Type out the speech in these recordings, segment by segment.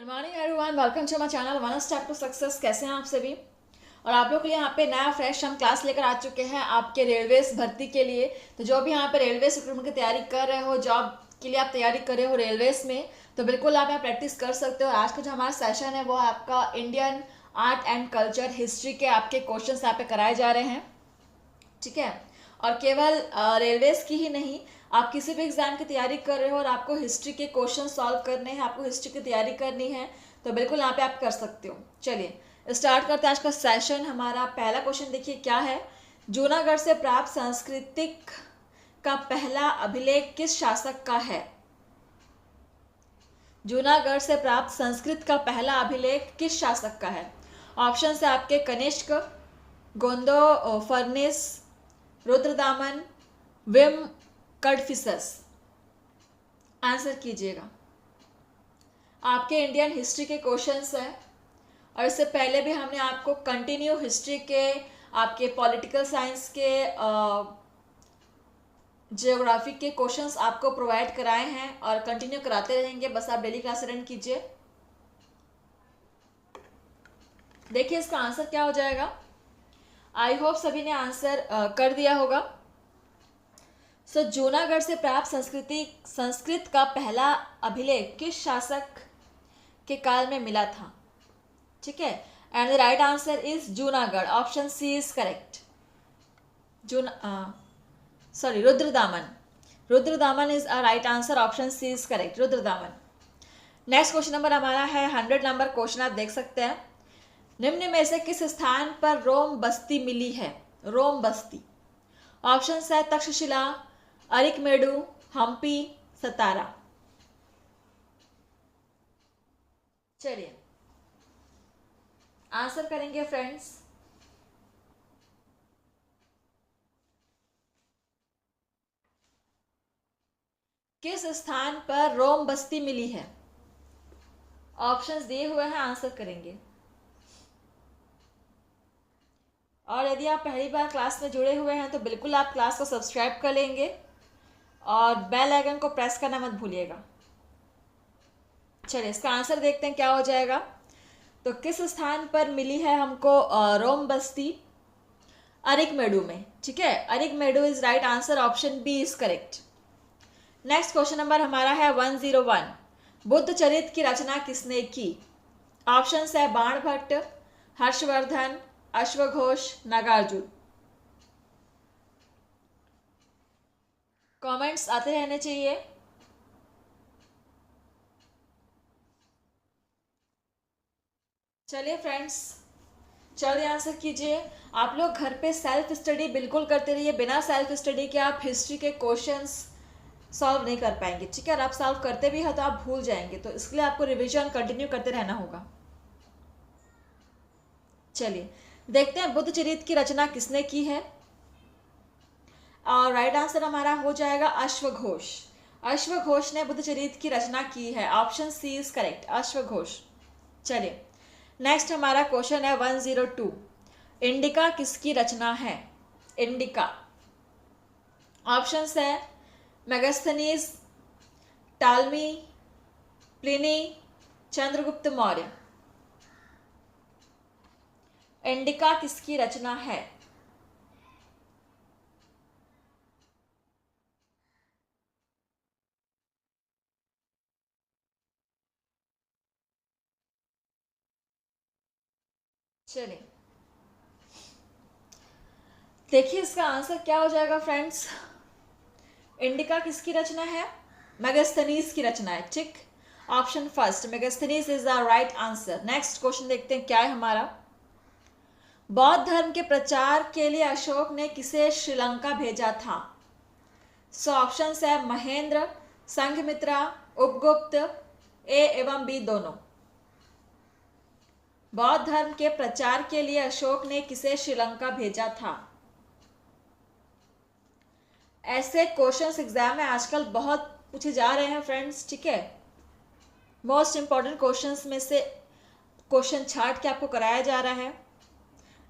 Good morning everyone, welcome to my channel one step to success. कैसे हैं आप सभी? और आप लोग के लिए यहाँ पे नया फ्रेश हम क्लास लेकर आ चुके हैं आपके रेलवेज भर्ती के लिए। तो जो भी यहाँ पे रेलवेज रिक्रूटमेंट की तैयारी कर रहे हो, जॉब के लिए आप तैयारी कर रहे हो रेलवेज में, तो बिल्कुल आप यहाँ प्रैक्टिस कर सकते हो। आज का जो हमारा सेशन है वो आपका Indian art and culture history के आपके क्वेश्चन यहाँ पे कराए जा रहे हैं, ठीक है। और केवल रेलवेज की ही नहीं, आप किसी भी एग्जाम की तैयारी कर रहे हो और आपको हिस्ट्री के क्वेश्चन सॉल्व करने हैं, आपको हिस्ट्री की तैयारी करनी है, तो बिल्कुल यहाँ पे आप कर सकते हो। चलिए स्टार्ट करते हैं आज का सेशन। हमारा पहला क्वेश्चन देखिए क्या है। जूनागढ़ से प्राप्त सांस्कृतिक का पहला अभिलेख किस शासक का है? जूनागढ़ से प्राप्त संस्कृत का पहला अभिलेख किस शासक का है? ऑप्शन है आपके कनिष्क, गोंदो फर्निस, रुद्रदामन, विम कडफिसस। आंसर कीजिएगा। आपके इंडियन हिस्ट्री के क्वेश्चंस हैं और इससे पहले भी हमने आपको कंटिन्यू हिस्ट्री के, आपके पॉलिटिकल साइंस के, जियोग्राफी के क्वेश्चंस आपको प्रोवाइड कराए हैं और कंटिन्यू कराते रहेंगे। बस आप डेली क्लास अटेंड कीजिए। देखिए इसका आंसर क्या हो जाएगा। आई होप सभी ने आंसर कर दिया होगा। सो जूनागढ़ से प्राप्त संस्कृत का पहला अभिलेख किस शासक के काल में मिला था? ठीक है, and the right answer is Junagadh. Option C is correct. Rudradaman. Rudradaman is a right answer. Option C is correct, Rudradaman. Next question number हमारा है 100 नंबर क्वेश्चन, आप देख सकते हैं। निम्न में से किस स्थान पर रोम बस्ती मिली है? रोम बस्ती। ऑप्शन है तक्षशिला, अरिकमेडु, हम्पी, सतारा। चलिए आंसर करेंगे फ्रेंड्स। किस स्थान पर रोम बस्ती मिली है? ऑप्शंस दिए हुए हैं, आंसर करेंगे। और यदि आप पहली बार क्लास में जुड़े हुए हैं तो बिल्कुल आप क्लास को सब्सक्राइब कर लेंगे और बेल आइकन को प्रेस करना मत भूलिएगा। चलिए इसका आंसर देखते हैं क्या हो जाएगा। तो किस स्थान पर मिली है हमको रोम बस्ती? अरिकमेडु में, ठीक है। Arikamedu is right answer. Option B is correct. Next question number हमारा है 101। बुद्ध चरित्र की रचना किसने की? ऑप्शन है बाणभट्ट, हर्षवर्धन, अश्वघोष, नागार्जुन। कमेंट्स आते रहने चाहिए। चलिए फ्रेंड्स जल्दी आंसर कीजिए। आप लोग घर पे सेल्फ स्टडी बिल्कुल करते रहिए। बिना सेल्फ स्टडी के आप हिस्ट्री के क्वेश्चंस सॉल्व नहीं कर पाएंगे, ठीक है। और आप सॉल्व करते भी हैं तो आप भूल जाएंगे, तो इसके लिए आपको रिवीजन कंटिन्यू करते रहना होगा। चलिए देखते हैं बुद्ध चरित्र की रचना किसने की है। और राइट आंसर हमारा हो जाएगा अश्वघोष। अश्वघोष ने बुद्ध चरित्र की रचना की है। ऑप्शन सी इज करेक्ट, अश्वघोष। चलिए नेक्स्ट हमारा क्वेश्चन है 102। इंडिका किसकी रचना है? इंडिका। ऑप्शन है मेगास्थनीज, टालमी, प्लिनी, चंद्रगुप्त मौर्य। इंडिका किसकी रचना है? चलिए देखिए इसका आंसर क्या हो जाएगा फ्रेंड्स। इंडिका किसकी रचना है? मेगास्थनीज की रचना है, ठीक। Option first Megasthenes is the right answer. Next question देखते हैं क्या है हमारा। बौद्ध धर्म के प्रचार के लिए अशोक ने किसे श्रीलंका भेजा था? सो ऑप्शन है महेंद्र, संघमित्रा, उपगुप्त, ए एवं बी दोनों। बौद्ध धर्म के प्रचार के लिए अशोक ने किसे श्रीलंका भेजा था? ऐसे क्वेश्चंस एग्जाम में आजकल बहुत पूछे जा रहे हैं फ्रेंड्स, ठीक है। मोस्ट इंपॉर्टेंट क्वेश्चंस में से क्वेश्चन छांट के आपको कराया जा रहा है।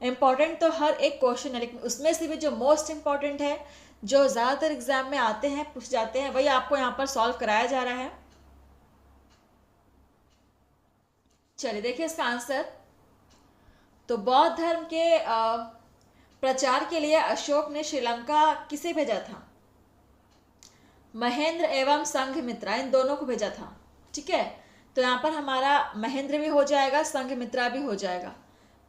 इंपॉर्टेंट तो हर एक क्वेश्चन है, लेकिन उसमें से भी जो मोस्ट इंपॉर्टेंट है, जो ज़्यादातर एग्जाम में आते हैं, पूछ जाते हैं, वही आपको यहाँ पर सॉल्व कराया जा रहा है। चलिए देखिए इसका आंसर। तो बौद्ध धर्म के प्रचार के लिए अशोक ने श्रीलंका किसे भेजा था? महेंद्र एवं संघमित्रा, इन दोनों को भेजा था। ठीक है, तो यहाँ पर हमारा महेंद्र भी हो जाएगा, संघमित्रा भी हो जाएगा।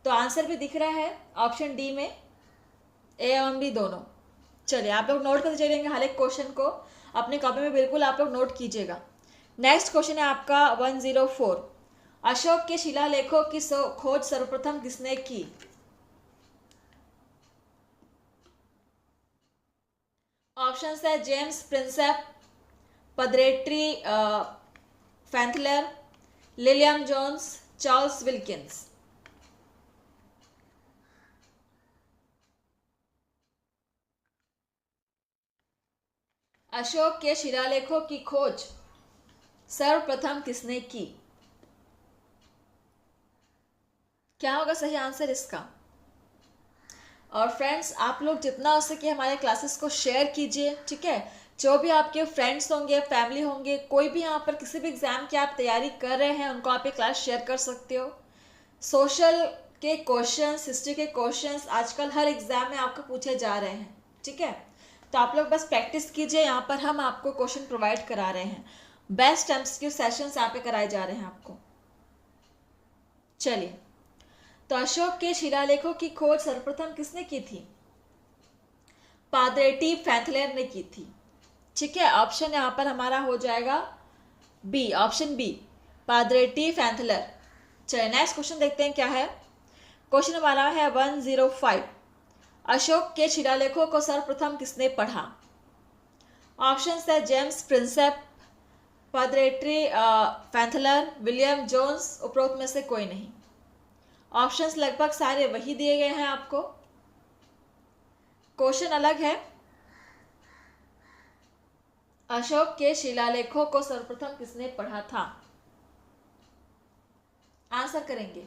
तो आंसर भी दिख रहा है ऑप्शन डी में, ए एवं बी दोनों। चलिए आप लोग नोट करते चलेंगे, हर एक क्वेश्चन को अपने कॉपी में बिल्कुल आप लोग नोट कीजिएगा। नेक्स्ट क्वेश्चन है आपका 104। अशोक के शिलालेखों की खोज सर्वप्रथम किसने की? ऑप्शन है James Prinsep, Padre Tieffenthaler, William Jones, Charles Wilkins. Ashoka के शिलालेखों की खोज सर्वप्रथम किसने की? क्या होगा सही आंसर इसका? और फ्रेंड्स आप लोग जितना हो सके हमारे क्लासेस को शेयर कीजिए। ठीक है, जो भी आपके फ्रेंड्स होंगे, फैमिली होंगे, कोई भी यहाँ पर किसी भी एग्जाम की आप तैयारी कर रहे हैं, उनको आप ये क्लास शेयर कर सकते हो। सोशल के क्वेश्चंस, हिस्ट्री के क्वेश्चंस आजकल हर एग्जाम में आपको पूछे जा रहे हैं। ठीक है, तो आप लोग बस प्रैक्टिस कीजिए। यहाँ पर हम आपको क्वेश्चन प्रोवाइड करा रहे हैं, बेस्ट एमसीक्यू सेशंस यहाँ पे कराए जा रहे हैं आपको। चलिए, तो अशोक के शिलालेखों की खोज सर्वप्रथम किसने की थी? पादरेटी फैंथलर ने की थी। ठीक है, ऑप्शन यहाँ पर हमारा हो जाएगा बी, ऑप्शन बी, पादरेटी फैंथलर। चलिए नेक्स्ट क्वेश्चन देखते हैं क्या है। क्वेश्चन हमारा है 105। अशोक के शिलालेखों को सर्वप्रथम किसने पढ़ा? ऑप्शन है जेम्स प्रिंसेप, पादरेटी फैंथलर, विलियम जोन्स, उपरोक्त में से कोई नहीं। ऑप्शंस लगभग सारे वही दिए गए हैं आपको, क्वेश्चन अलग है। अशोक के शिलालेखों को सर्वप्रथम किसने पढ़ा था? आंसर करेंगे।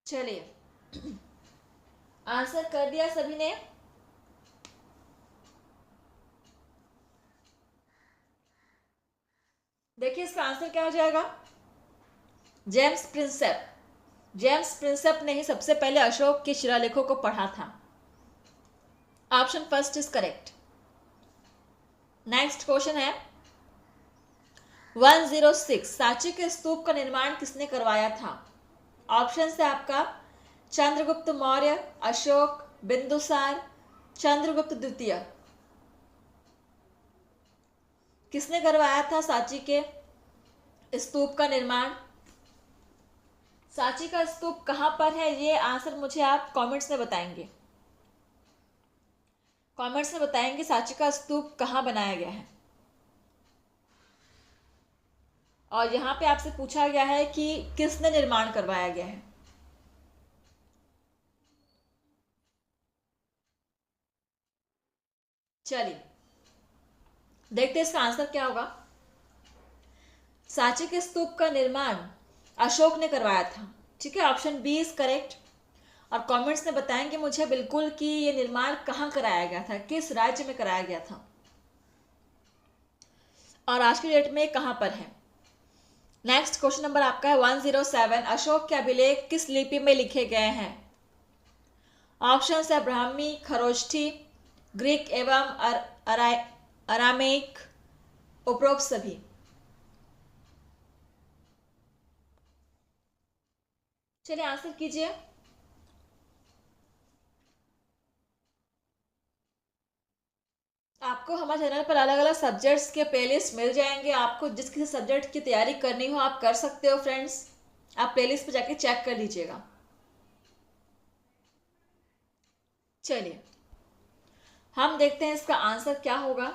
चलिए आंसर कर दिया सभी ने। देखिए इसका आंसर क्या हो जाएगा? James Prinsep. जेम्स प्रिंसेप ने ही सबसे पहले अशोक के शिलालेखों को पढ़ा था। Option first is correct. Next question है 106। सांची के स्तूप का निर्माण किसने करवाया था? ऑप्शन है आपका चंद्रगुप्त मौर्य, अशोक, बिंदुसार, चंद्रगुप्त द्वितीय। किसने करवाया था सांची के स्तूप का निर्माण? सांची का स्तूप कहां पर है, ये आंसर मुझे आप कमेंट्स में बताएंगे। कमेंट्स में बताएंगे सांची का स्तूप कहां बनाया गया है। और यहां पे आपसे पूछा गया है कि किसने निर्माण करवाया गया है। चलिए देखते हैं इसका आंसर क्या होगा। सांची के स्तूप का निर्माण अशोक ने करवाया था। ठीक है, ऑप्शन बी इज करेक्ट। और कमेंट्स में बताएंगे मुझे बिल्कुल कि ये निर्माण कहाँ कराया गया था, किस राज्य में कराया गया था और आज की डेट में कहाँ पर है। नेक्स्ट क्वेश्चन नंबर आपका है 107। अशोक के अभिलेख किस लिपि में लिखे गए हैं? ऑप्शन है ब्राह्मी, खरोष्ठी, ग्रीक एवं अरामेक, उपरोक्त सभी। चलिए आंसर कीजिए। आपको हमारे चैनल पर अलग अलग सब्जेक्ट्स के प्लेलिस्ट मिल जाएंगे। आपको जिस किसी सब्जेक्ट की तैयारी करनी हो आप कर सकते हो फ्रेंड्स। आप प्लेलिस्ट पर जाके चेक कर लीजिएगा। चलिए हम देखते हैं इसका आंसर क्या होगा।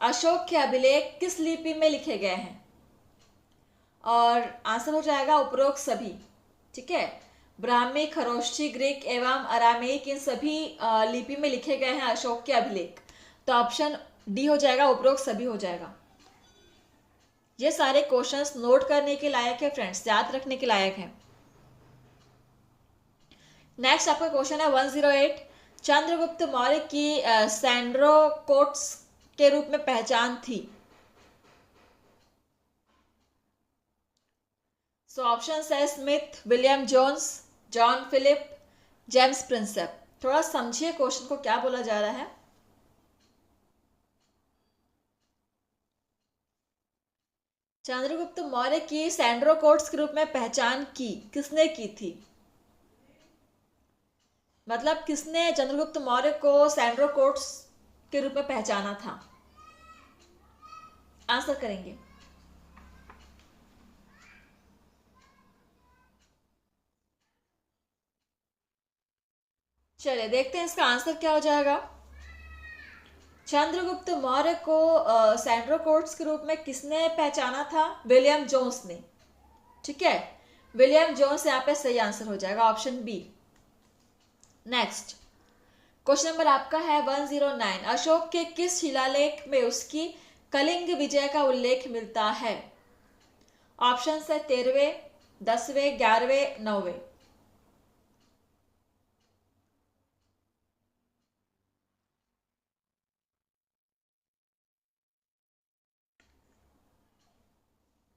अशोक के अभिलेख किस लिपि में लिखे गए हैं? और आंसर हो जाएगा उपरोक्त सभी। ठीक है, ब्राह्मी, खरोष्ठी, ग्रीक एवं अरामेक, इन सभी लिपि में लिखे गए हैं अशोक के अभिलेख। तो ऑप्शन डी हो जाएगा, उपरोक्त सभी हो जाएगा। ये सारे क्वेश्चंस नोट करने के लायक है फ्रेंड्स, याद रखने के लायक है। नेक्स्ट आपका क्वेश्चन है 108, चंद्रगुप्त मौर्य की सैंड्रोकोट्स के रूप में पहचान थी। सो ऑप्शन है Smith, William Jones, John Philip, James Prinsep. थोड़ा समझिए क्वेश्चन को क्या बोला जा रहा है। चंद्रगुप्त मौर्य की सैंड्रोकोट्स के रूप में पहचान की, किसने की थी? मतलब किसने चंद्रगुप्त मौर्य को सैंड्रोकोट्स के रूप में पहचाना था? आंसर करेंगे। चलिए देखते हैं इसका आंसर क्या हो जाएगा। चंद्रगुप्त मौर्य को सैंड्रोकोट्स के रूप में किसने पहचाना था? विलियम जोन्स ने। ठीक है, विलियम जोन्स यहाँ पे सही आंसर हो जाएगा, option B. Next question number आपका है 109, अशोक के किस शिलालेख में उसकी कलिंग विजय का उल्लेख मिलता है? ऑप्शन है 13वें, 10वें, 11वें, 9वें।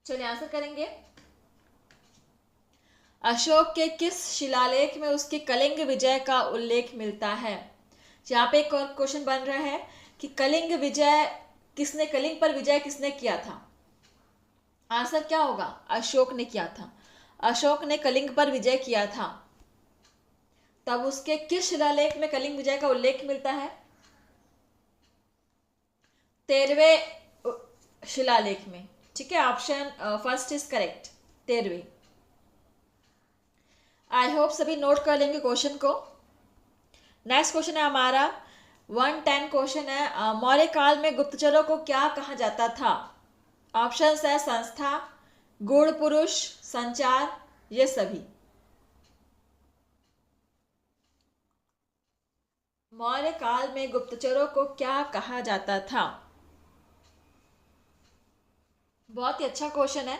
चलिए आंसर करेंगे। अशोक के किस शिलालेख में उसकी कलिंग विजय का उल्लेख मिलता है? यहाँ पे एक और क्वेश्चन बन रहा है कि कलिंग विजय किसने, कलिंग पर विजय किसने किया था? आंसर क्या होगा? अशोक ने किया था। अशोक ने कलिंग पर विजय किया था। तब उसके किस शिलालेख में कलिंग विजय का उल्लेख मिलता है? 13वें शिलालेख में। ठीक है, ऑप्शन फर्स्ट इज करेक्ट, 13वें। आई होप सभी नोट कर लेंगे क्वेश्चन को। नेक्स्ट क्वेश्चन है हमारा 110 क्वेश्चन है, मौर्य काल में गुप्तचरों को क्या कहा जाता था? ऑप्शन है संस्था, गुण पुरुष, संचार, ये सभी। मौर्य काल में गुप्तचरों को क्या कहा जाता था? बहुत ही अच्छा क्वेश्चन है।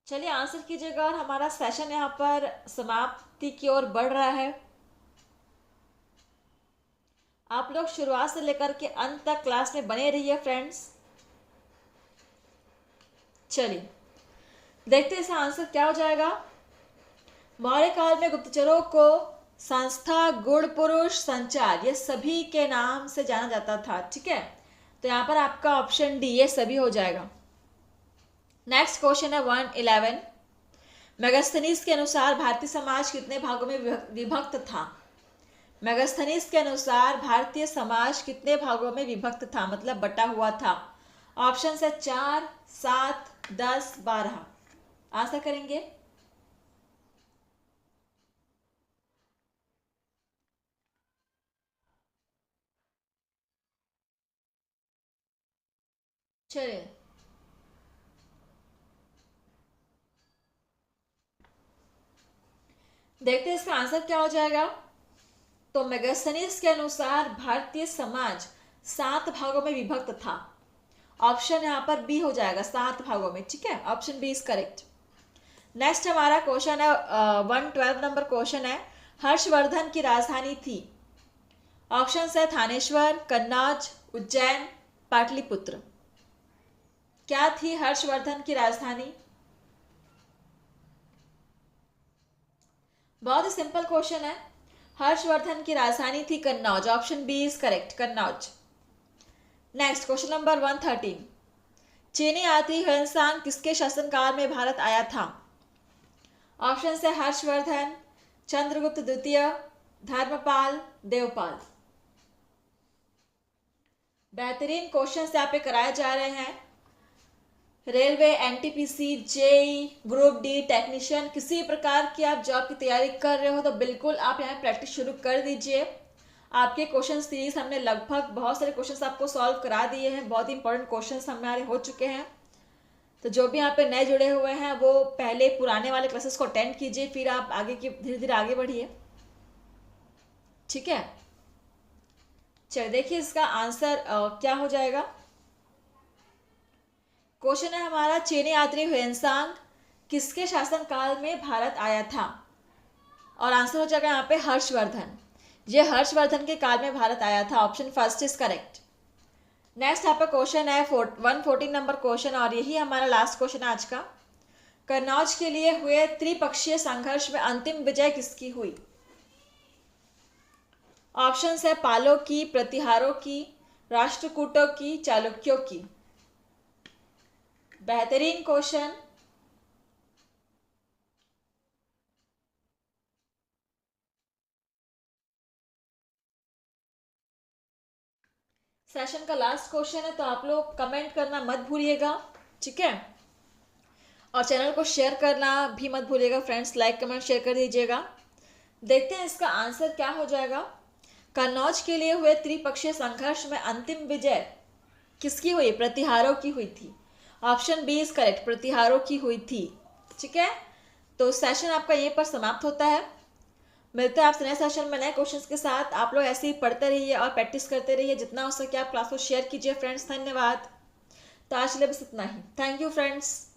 चलिए आंसर कीजिएगा और हमारा सेशन यहाँ पर समाप्ति की ओर बढ़ रहा है। आप लोग शुरुआत से लेकर के अंत तक क्लास में बने रहिए फ्रेंड्स। चलिए देखते हैं इसका आंसर क्या हो जाएगा। मौर्य काल में गुप्तचरों को संस्था, गुण पुरुष, संचार, ये सभी के नाम से जाना जाता था। ठीक है, तो यहाँ पर आपका ऑप्शन डी, ये सभी हो जाएगा। नेक्स्ट क्वेश्चन है 111, मेगास्थनीज के अनुसार भारतीय समाज कितने भागों में विभक्त था? मेगास्थनीज के अनुसार भारतीय समाज कितने भागों में विभक्त था, मतलब बटा हुआ था? ऑप्शन है 4, 7, 10, 12। आंसर करेंगे। चलिए देखते हैं इसका आंसर क्या हो जाएगा। तो मेगास्थनीज के अनुसार भारतीय समाज 7 भागों में विभक्त था। ऑप्शन यहाँ पर बी हो जाएगा, 7 भागों में। ठीक है, option B is correct. Next हमारा क्वेश्चन है 112 नंबर क्वेश्चन है, हर्षवर्धन की राजधानी थी? ऑप्शन है थानेश्वर, कन्नौज, उज्जैन, पाटलिपुत्र। क्या थी हर्षवर्धन की राजधानी? बहुत ही सिंपल क्वेश्चन है। हर्षवर्धन की राजधानी थी Kannauj, option B is correct, Kannauj. Next question number 113, चीनी यात्री ह्वेनसांग किसके शासनकाल में भारत आया था? ऑप्शन है हर्षवर्धन, चंद्रगुप्त द्वितीय, धर्मपाल, देवपाल। बेहतरीन क्वेश्चन यहाँ पे कराए जा रहे हैं। Railway, NTPC, JE, group D, technician, किसी प्रकार की आप जॉब की तैयारी कर रहे हो तो बिल्कुल आप यहाँ प्रैक्टिस शुरू कर दीजिए। आपके क्वेश्चन सीरीज हमने लगभग बहुत सारे क्वेश्चंस आपको सॉल्व करा दिए हैं। बहुत ही इंपॉर्टेंट क्वेश्चंस हमारे हो चुके हैं। तो जो भी यहाँ पे नए जुड़े हुए हैं वो पहले पुराने वाले क्लासेस को अटेंड कीजिए, फिर आप आगे की धीरे धीरे आगे बढ़िए। ठीक है, चलिए देखिए इसका आंसर क्या हो जाएगा। क्वेश्चन है हमारा, चीनी यात्री ह्वेनसांग किसके शासनकाल में भारत आया था? और आंसर हो जाएगा यहाँ पे हर्षवर्धन। ये हर्षवर्धन के काल में भारत आया था। Option first is correct. Next यहाँ पे क्वेश्चन है 114 नंबर क्वेश्चन, और यही हमारा लास्ट क्वेश्चन आज का। कन्नौज के लिए हुए त्रिपक्षीय संघर्ष में अंतिम विजय किसकी हुई? ऑप्शंस है पालों की, प्रतिहारों की, राष्ट्रकूटों की, चालुक्यों की। बेहतरीन क्वेश्चन। सेशन का लास्ट क्वेश्चन है, तो आप लोग कमेंट करना मत भूलिएगा, ठीक है। और चैनल को शेयर करना भी मत भूलिएगा फ्रेंड्स, लाइक कमेंट शेयर कर दीजिएगा। देखते हैं इसका आंसर क्या हो जाएगा। कन्नौज के लिए हुए त्रिपक्षीय संघर्ष में अंतिम विजय किसकी हुई? प्रतिहारों की हुई थी। ऑप्शन बी इज करेक्ट, प्रतिहारों की हुई थी, ठीक है। तो सेशन आपका यहीं पर समाप्त होता है। मिलते हैं आपसे नए सेशन में नए क्वेश्चंस के साथ। आप लोग ऐसे ही पढ़ते रहिए और प्रैक्टिस करते रहिए, जितना हो सके आप क्लास को शेयर कीजिए फ्रेंड्स। धन्यवाद। तो आज के लिए बस इतना ही। Thank you friends.